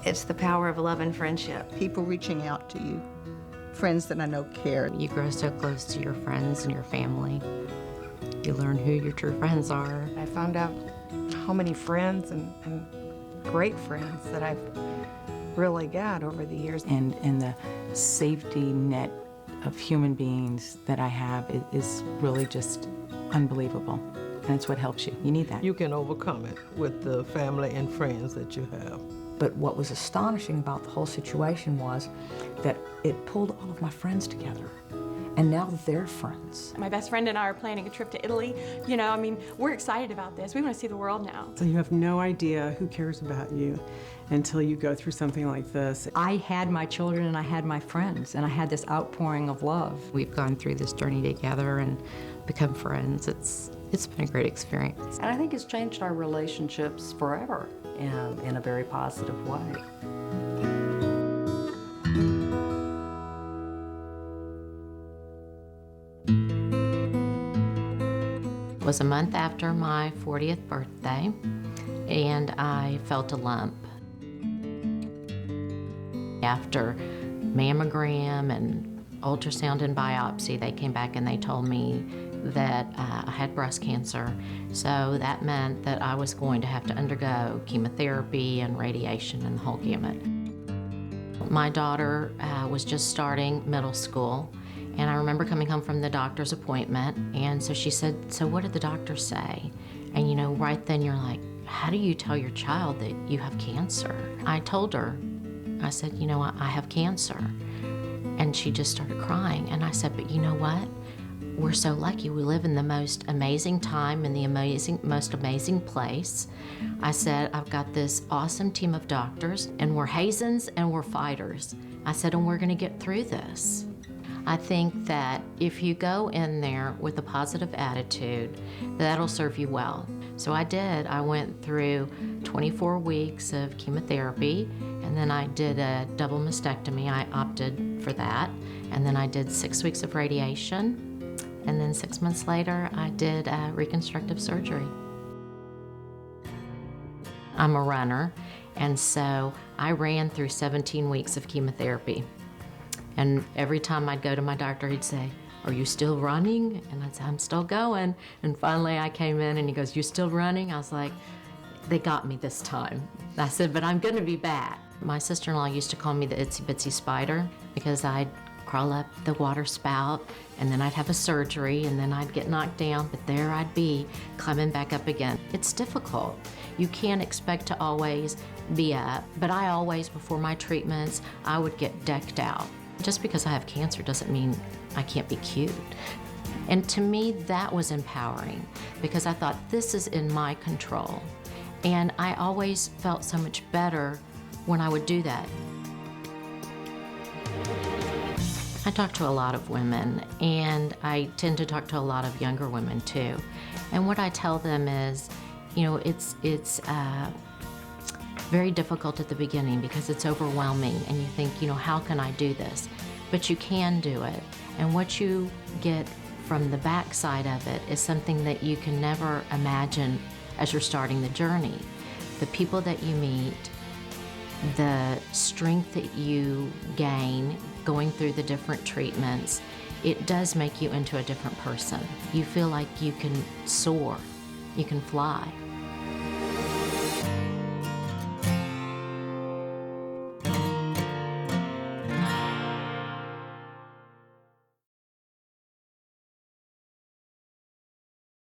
It's the power of love and friendship. People reaching out to you, friends that I know care. You grow so close to your friends and your family. You learn who your true friends are. I found out how many friends and great friends that I've really got over the years. And the safety net of human beings that I have is really just unbelievable. And it's what helps you. You need that. You can overcome it with the family and friends that you have. But what was astonishing about the whole situation was that it pulled all of my friends together. And now they're friends. My best friend and I are planning a trip to Italy. You know, I mean, we're excited about this. We want to see the world now. So you have no idea who cares about you until you go through something like this. I had my children and I had my friends, and I had this outpouring of love. We've gone through this journey together and become friends. It's been a great experience. And I think it's changed our relationships forever in a very positive way. It was a month after my 40th birthday, and I felt a lump. After mammogram and ultrasound and biopsy, they came back and they told me that I had breast cancer. So that meant that I was going to have to undergo chemotherapy and radiation and the whole gamut. My daughter was just starting middle school, and I remember coming home from the doctor's appointment, and so she said, "So what did the doctor say?" And you know, right then you're like, how do you tell your child that you have cancer? I told her, I said, you know, I have cancer. And she just started crying, and I said, but you know what? We're so lucky. We live in the most amazing time in the most amazing place. I said, I've got this awesome team of doctors, and we're Hazens and we're fighters. I said, and we're gonna get through this. I think that if you go in there with a positive attitude, that'll serve you well. So I did. I went through 24 weeks of chemotherapy, and then I did a double mastectomy. I opted for that. And then I did 6 weeks of radiation. And then 6 months later, I did reconstructive surgery. I'm a runner, and so I ran through 17 weeks of chemotherapy. And every time I'd go to my doctor, he'd say, "Are you still running?" And I'd say, "I'm still going." And finally I came in and he goes, "You still running?" I was like, they got me this time. I said, but I'm gonna be back. My sister-in-law used to call me the itsy bitsy spider because I'd crawl up the water spout, and then I'd have a surgery, and then I'd get knocked down, but there I'd be climbing back up again. It's difficult. You can't expect to always be up, but I always, before my treatments, I would get decked out. Just because I have cancer doesn't mean I can't be cute. And to me, that was empowering because I thought, this is in my control. And I always felt so much better when I would do that. I talk to a lot of women, and I tend to talk to a lot of younger women too. And what I tell them is, you know, it's very difficult at the beginning because it's overwhelming and you think, you know, how can I do this? But you can do it. And what you get from the backside of it is something that you can never imagine as you're starting the journey. The people that you meet, the strength that you gain going through the different treatments, it does make you into a different person. You feel like you can soar, you can fly.